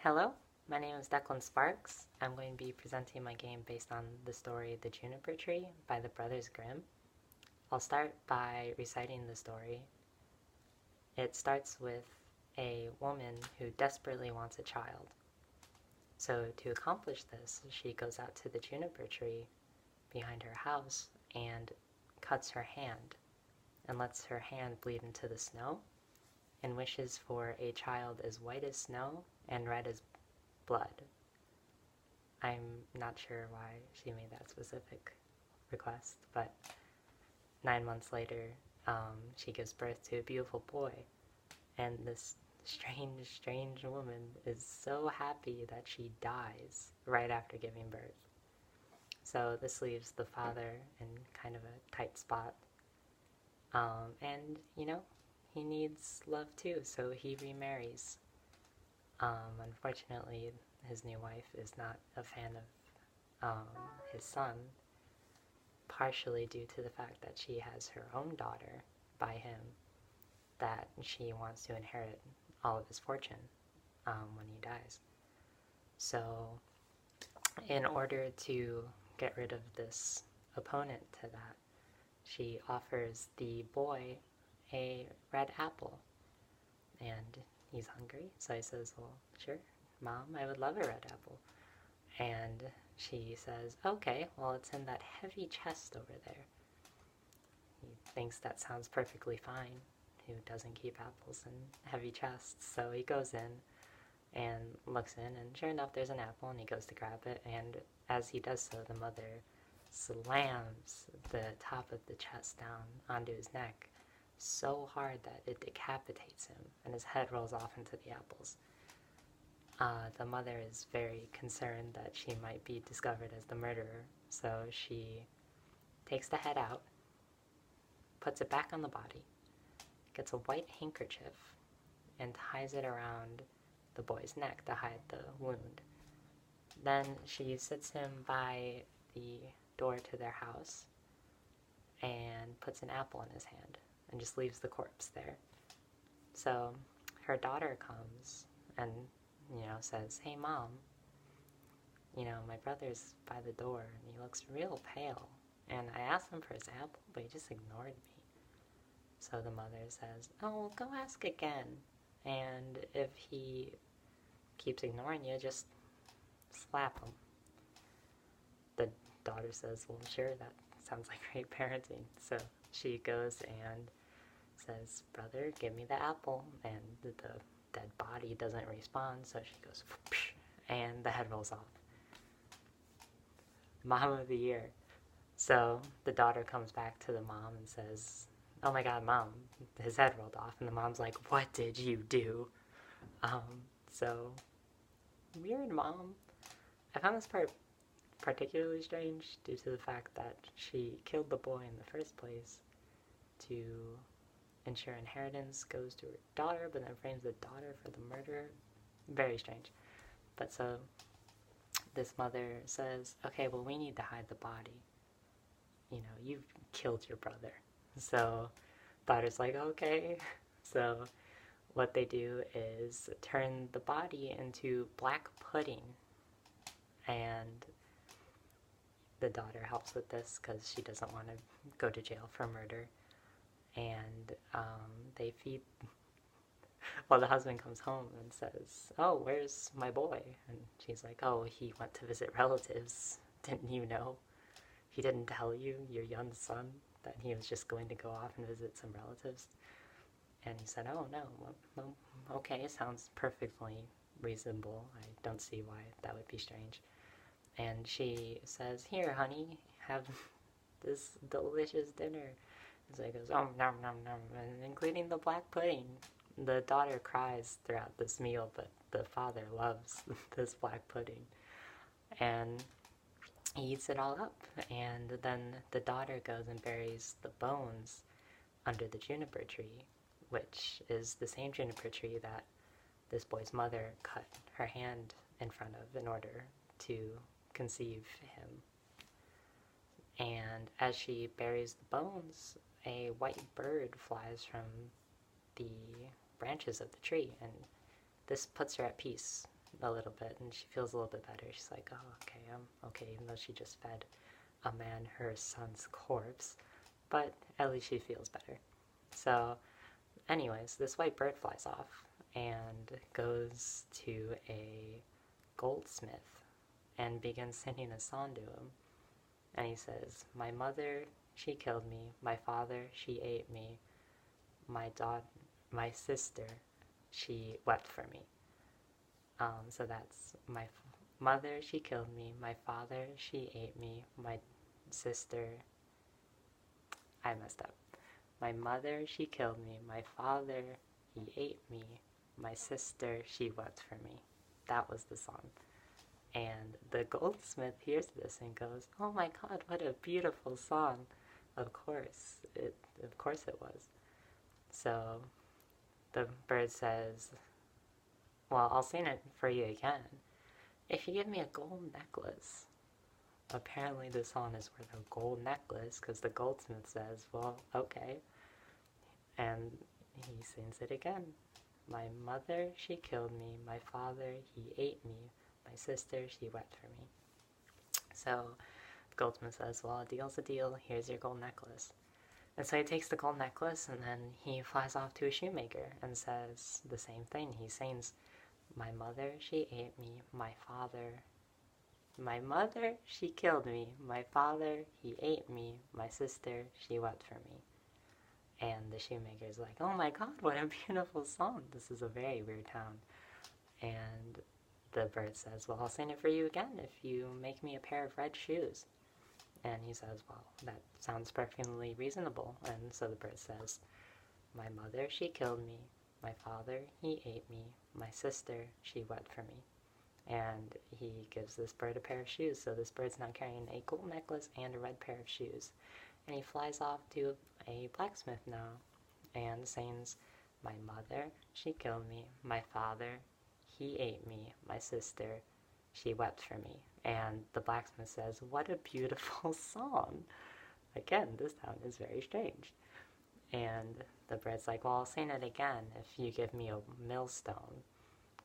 Hello, my name is Declan Sparks. I'm going to be presenting my game based on the story The Juniper Tree by the Brothers Grimm. I'll start by reciting the story. It starts with a woman who desperately wants a child. So to accomplish this, she goes out to the juniper tree behind her house and cuts her hand and lets her hand bleed into the snow and wishes for a child as white as snow and red as blood. I'm not sure why she made that specific request, but 9 months later, she gives birth to a beautiful boy, and this strange woman is so happy that she dies right after giving birth. So this leaves the father in kind of a tight spot. And, he needs love too, so he remarries. Unfortunately, his new wife is not a fan of his son, partially due to the fact that she has her own daughter by him that she wants to inherit all of his fortune when he dies. So, in order to get rid of this opponent to that, she offers the boy a red apple, and he's hungry, so he says, well, sure, Mom, I would love a red apple. And she says, okay, well, it's in that heavy chest over there. He thinks that sounds perfectly fine. Who doesn't keep apples in heavy chests? So he goes in and looks in, and sure enough, there's an apple, and he goes to grab it, and as he does so, the mother slams the top of the chest down onto his neck so hard that it decapitates him, and his head rolls off into the apples. The mother is very concerned that she might be discovered as the murderer, so she takes the head out, puts it back on the body, gets a white handkerchief, and ties it around the boy's neck to hide the wound. Then she sits him by the door to their house and puts an apple in his hand and just leaves the corpse there. So her daughter comes and, says, hey, Mom, my brother's by the door and he looks real pale. And I asked him for his apple, but he just ignored me. So the mother says, oh, well, go ask again. And if he keeps ignoring you, just slap him. The daughter says, well, sure, that sounds like great parenting. So she goes and says, brother, give me the apple. And the dead body doesn't respond, so she goes, whoosh, and the head rolls off. Mom of the year. So the daughter comes back to the mom and says, oh my god, Mom, his head rolled off. And the mom's like, what did you do? So, weird mom. I found this part particularly strange due to the fact that she killed the boy in the first place to ensure inheritance goes to her daughter, but then frames the daughter for the murder. Very strange. But so, this mother says, okay, well, we need to hide the body. You've killed your brother. So, daughter's like, okay. So, what they do is turn the body into black pudding. And the daughter helps with this because she doesn't want to go to jail for murder. And they feed... Well, the husband comes home and says, oh, where's my boy? And she's like, oh, he went to visit relatives. Didn't you know? He didn't tell you, your young son, that he was just going to go off and visit some relatives? And he said, oh, no, well, okay, sounds perfectly reasonable. I don't see why that would be strange. And she says, here, honey, have this delicious dinner. And so he goes, oh, nom, nom, nom, and including the black pudding. The daughter cries throughout this meal, but the father loves this black pudding. And he eats it all up. And then the daughter goes and buries the bones under the juniper tree, which is the same juniper tree that this boy's mother cut her hand in front of in order to conceive him. And as she buries the bones, a white bird flies from the branches of the tree, and this puts her at peace. a little bit, and she feels a little bit better. She's like, oh, okay, I'm okay, even though she just fed a man her son's corpse. But at least she feels better. So, anyways, this white bird flies off and goes to a goldsmith and begins singing a song to him. And he says, my mother, she killed me. My father, she ate me. My sister, she wept for me. So that's my mother, she killed me. My father, she ate me. My sister, I messed up. My mother, she killed me. My father, he ate me. My sister, she wept for me. That was the song. And the goldsmith hears this and goes, oh my god, what a beautiful song. Of course it was. So the bird says, well, I'll sing it for you again. If you give me a gold necklace. Apparently the song is worth a gold necklace, because the goldsmith says, well, okay. And he sings it again. My mother, she killed me. My father, he ate me. My sister, she wept for me. So the goldsmith says, well, a deal's a deal. Here's your gold necklace. And so he takes the gold necklace, and then he flies off to a shoemaker and says the same thing. He sings, my mother, she ate me. My mother, she killed me. My father, he ate me. My sister, she wept for me. And the shoemaker's like, oh my god, what a beautiful song. This is a very weird town. And the bird says, well, I'll sing it for you again if you make me a pair of red shoes. And he says, well, that sounds perfectly reasonable. And so the bird says, my mother, she killed me. My father, he ate me. My sister, she wept for me. And he gives this bird a pair of shoes. So this bird's now carrying a gold necklace and a red pair of shoes. And he flies off to a blacksmith now and sings, my mother, she killed me. My father, he ate me. My sister, she wept for me. And the blacksmith says, what a beautiful song. Again, this town is very strange. And the bird's like, well, I'll sing it again if you give me a millstone,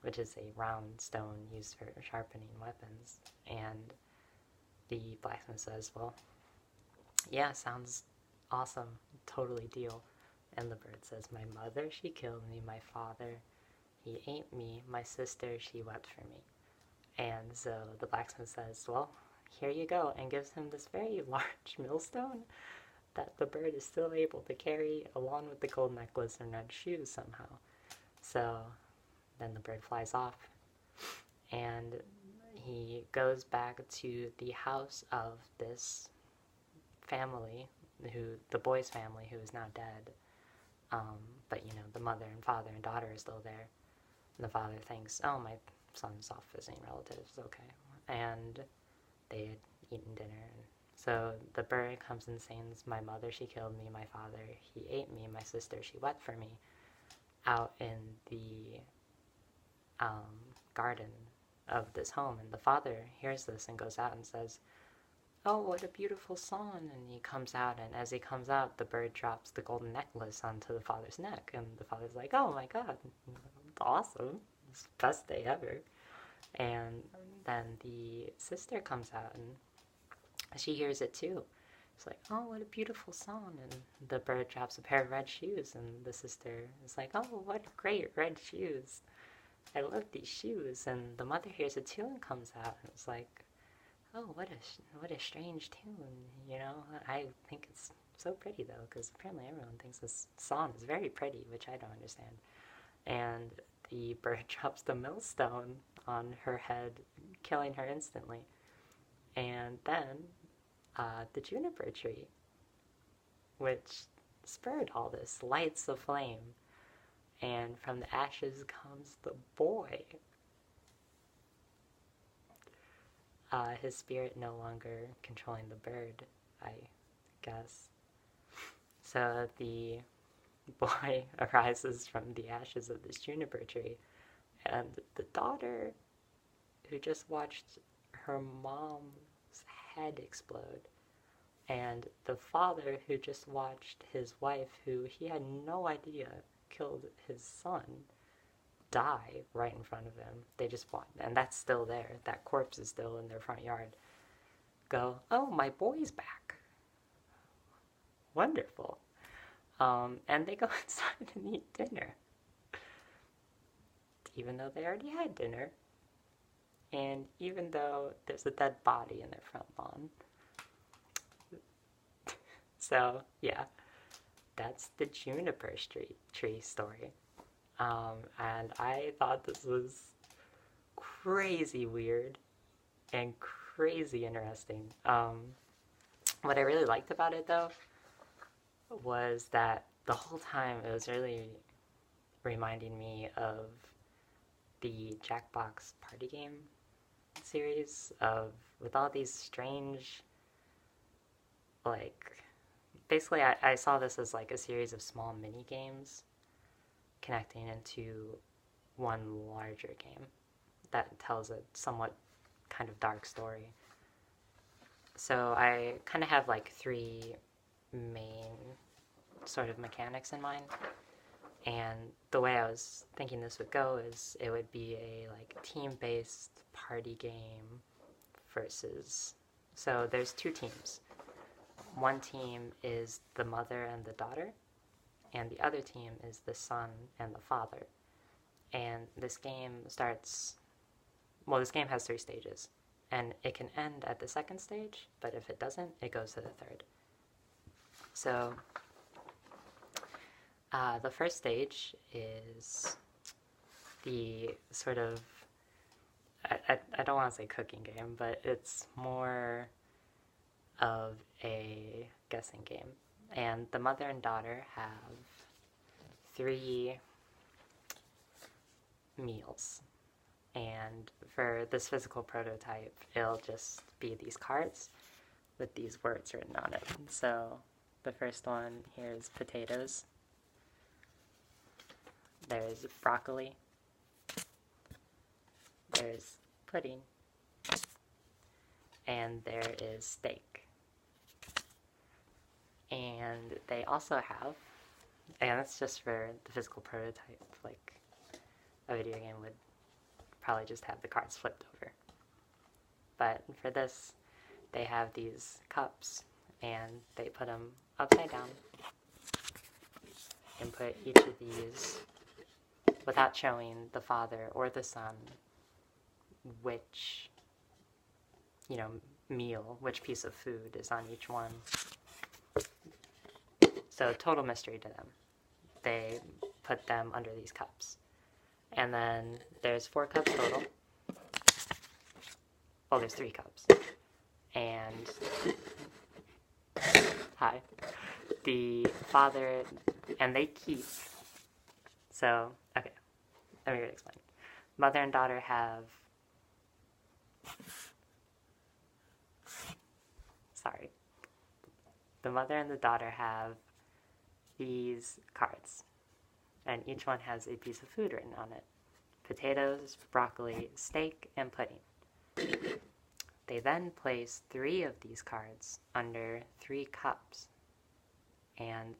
which is a round stone used for sharpening weapons. And the blacksmith says, well, yeah, sounds awesome, totally deal. And the bird says, my mother, she killed me. My father, he ate me. My sister, she wept for me. And so the blacksmith says, well, here you go, and gives him this very large millstone that the bird is still able to carry along with the gold necklace and red shoes somehow. So then the bird flies off, and he goes back to the house of this family, the boy's family, who is now dead. But, the mother and father and daughter are still there. And the father thinks, oh, my son's off visiting relatives, okay. And they had eaten dinner. And so the bird comes and sings, my mother, she killed me. My father, he ate me. My sister, she wept for me. Out in the garden of this home. And the father hears this and goes out and says, oh, what a beautiful song. And he comes out, and as he comes out, the bird drops the golden necklace onto the father's neck. And the father's like, oh my god, awesome. It's the best day ever. And then the sister comes out, and she hears it too. It's like, oh, what a beautiful song. And the bird drops a pair of red shoes, and the sister is like, oh, what great red shoes. I love these shoes. And the mother hears it too and comes out, and it's like, oh, what a strange tune, I think it's so pretty, though, because apparently everyone thinks this song is very pretty, which I don't understand. And the bird drops the millstone on her head, killing her instantly. And then the juniper tree, which spurred all this, lights a flame. And from the ashes comes the boy. His spirit no longer controlling the bird, I guess. So the boy arises from the ashes of this juniper tree, and the daughter, who just watched her mom's head explode, and the father, who just watched his wife, who he had no idea killed his son, die right in front of him. They just want, and that's still there. That corpse is still in their front yard. Go, oh, my boy's back. Wonderful. And they go inside and eat dinner. Even though they already had dinner. And even though there's a dead body in their front lawn. So, yeah. That's the Juniper Tree story. And I thought this was crazy weird and crazy interesting. What I really liked about it, though, was that the whole time it was really reminding me of the Jackbox party game series with all these strange, like, basically I saw this as like a series of small mini games connecting into one larger game that tells a somewhat kind of dark story. So I kind of have like 3 main sort of mechanics in mind, and the way I was thinking this would go is it would be a like team-based party game versus, so there's 2 teams. One team is the mother and the daughter, and the other team is the son and the father. And this game this game has 3 stages, and it can end at the 2nd stage, but if it doesn't, it goes to the 3rd. So, the first stage is the sort of, I don't want to say cooking game, but it's more of a guessing game. And the mother and daughter have 3 meals. And for this physical prototype, it'll just be these cards with these words written on it. So the first one here is potatoes. There's broccoli. There's pudding. And there is steak. And they also have, and that's just for the physical prototype, like a video game would probably just have the cards flipped over. But for this, they have these cups, and they put them upside down, and put each of these, without showing the father or the son which, meal, which piece of food is on each one. So total mystery to them. They put them under these cups. And then there's 4 cups total. Well, there's 3 cups. And the father, and they keep, so, okay, let me explain. Mother and daughter have, the mother and the daughter have these cards, and each one has a piece of food written on it. Potatoes, broccoli, steak, and pudding. They then place 3 of these cards under 3 cups, and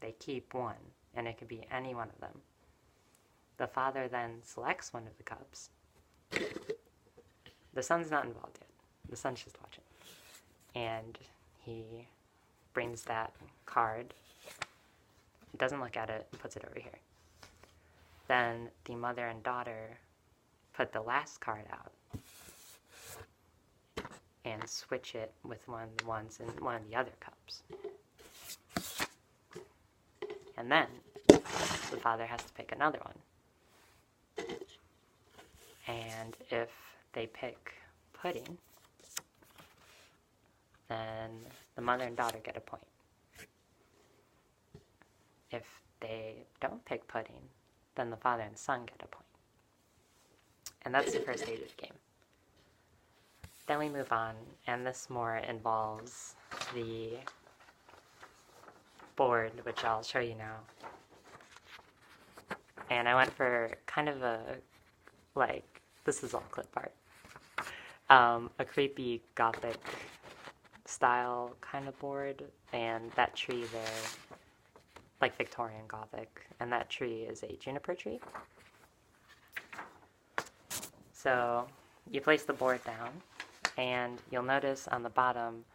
they keep 1, and it could be any one of them. The father then selects one of the cups. The son's not involved yet. The son's just watching. And he brings that card, doesn't look at it, and puts it over here. Then the mother and daughter put the last card out and switch it with one of the ones in one of the other cups. And then the father has to pick another one. And if they pick pudding, then the mother and daughter get a point. If they don't pick pudding, then the father and son get a point. And that's the first stage of the game. Then we move on, and this more involves the board, which I'll show you now. And I went for kind of a, this is all clip art, a creepy gothic style kind of board, and that tree there, like Victorian Gothic, and that tree is a juniper tree. So you place the board down, and you'll notice on the bottom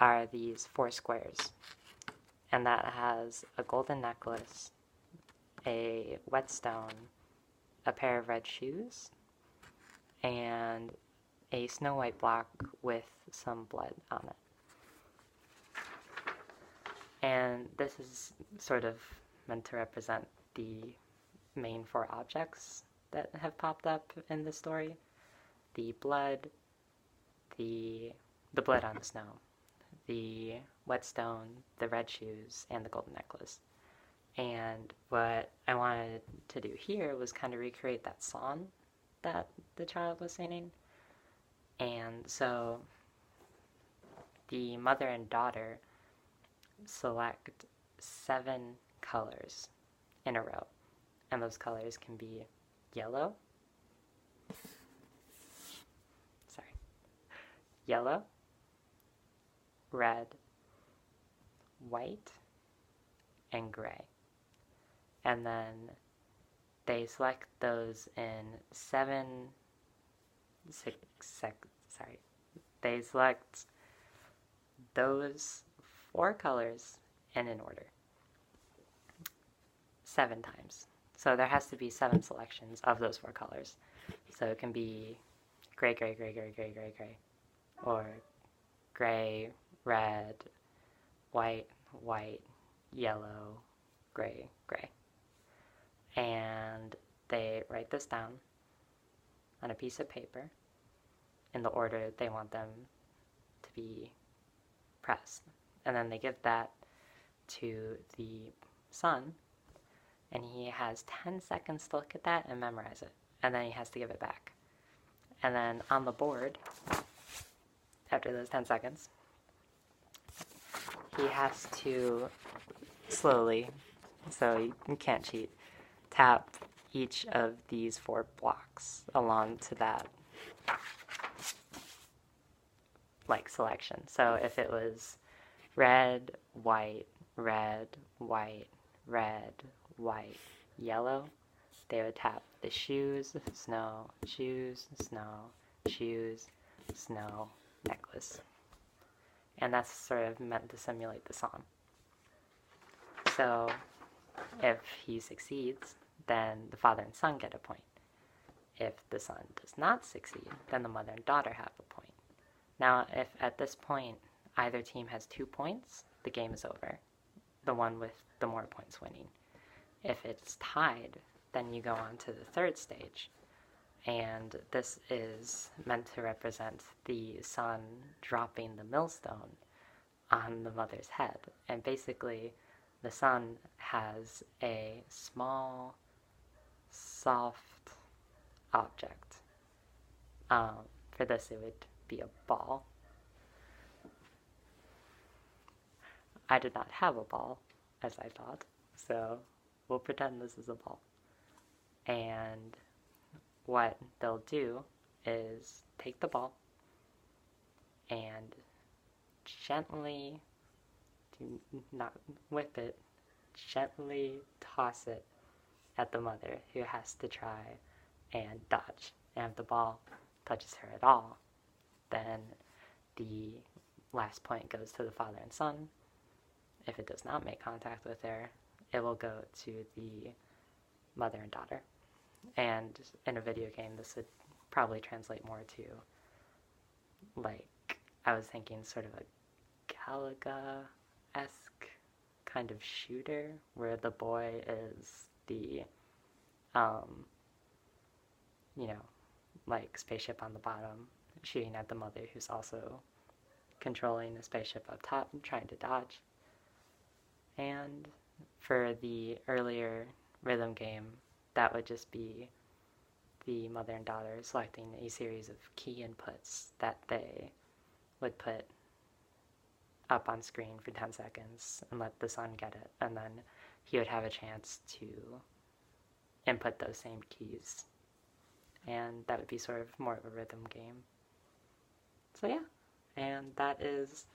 are these 4 squares. And that has a golden necklace, a whetstone, a pair of red shoes, and a snow white block with some blood on it. And this is sort of meant to represent the main 4 objects that have popped up in the story. The blood, the blood on the snow, the whetstone, the red shoes, and the golden necklace. And what I wanted to do here was kind of recreate that song that the child was singing. And so the mother and daughter select 7 colors in a row. And those colors can be yellow, red, white, and gray. And then they select those in they select those 4 colors in an order 7 times. So there has to be 7 selections of those 4 colors. So it can be gray, gray, gray, gray, gray, gray, gray, or gray, red, white, white, yellow, gray, gray. And they write this down on a piece of paper in the order they want them to be pressed. And then they give that to the son, and he has 10 seconds to look at that and memorize it. And then he has to give it back. And then on the board, after those 10 seconds, he has to slowly, so you can't cheat, tap each of these 4 blocks along to that selection. So if it was red, white, red, white, red, white, yellow, they would tap the shoes, snow, shoes, snow, shoes, snow, necklace. And that's sort of meant to simulate the song. So if he succeeds, then the father and son get a point. If the son does not succeed, then the mother and daughter have a point. Now, if at this point either team has 2 points, the game is over. The one with the more points winning. If it's tied, then you go on to the 3rd stage. And this is meant to represent the son dropping the millstone on the mother's head. And basically, the son has a small, soft object. For this, it would be a ball. I did not have a ball, as I thought, so we'll pretend this is a ball. And what they'll do is take the ball and gently, do not whip it, gently toss it at the mother, who has to try and dodge. And if the ball touches her at all, then the last point goes to the father and son. If it does not make contact with her, it will go to the mother and daughter. And in a video game, this would probably translate more to, I was thinking sort of a Galaga-esque kind of shooter, where the boy is the, spaceship on the bottom, shooting at the mother, who's also controlling the spaceship up top and trying to dodge. And for the earlier rhythm game, that would just be the mother and daughter selecting a series of key inputs that they would put up on screen for 10 seconds and let the son get it, and then he would have a chance to input those same keys, and that would be sort of more of a rhythm game. So yeah, and that is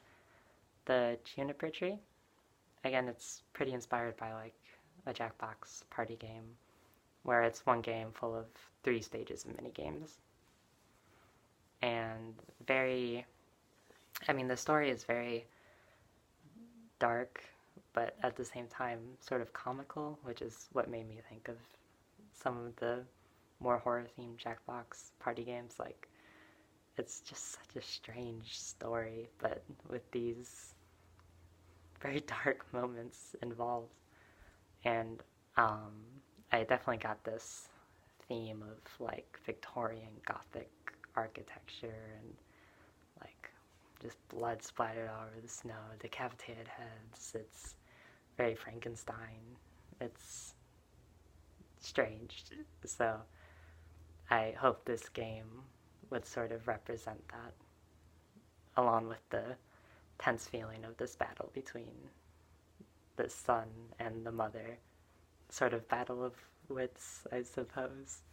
the Juniper Tree. Again, it's pretty inspired by a Jackbox party game, where it's one game full of 3 stages of mini games. and very, I mean, the story is very dark, but at the same time sort of comical, which is what made me think of some of the more horror-themed Jackbox party games. Like, it's just such a strange story, but with these very dark moments involved. And I definitely got this theme of like Victorian Gothic architecture and like just blood splattered all over the snow, decapitated heads. It's very Frankenstein. It's strange. So I hope this game would sort of represent that, along with the tense feeling of this battle between the son and the mother. Sort of battle of wits, I suppose.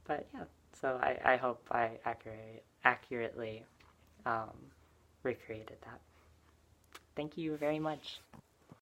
But yeah, so I hope I accurately recreated that. Thank you very much.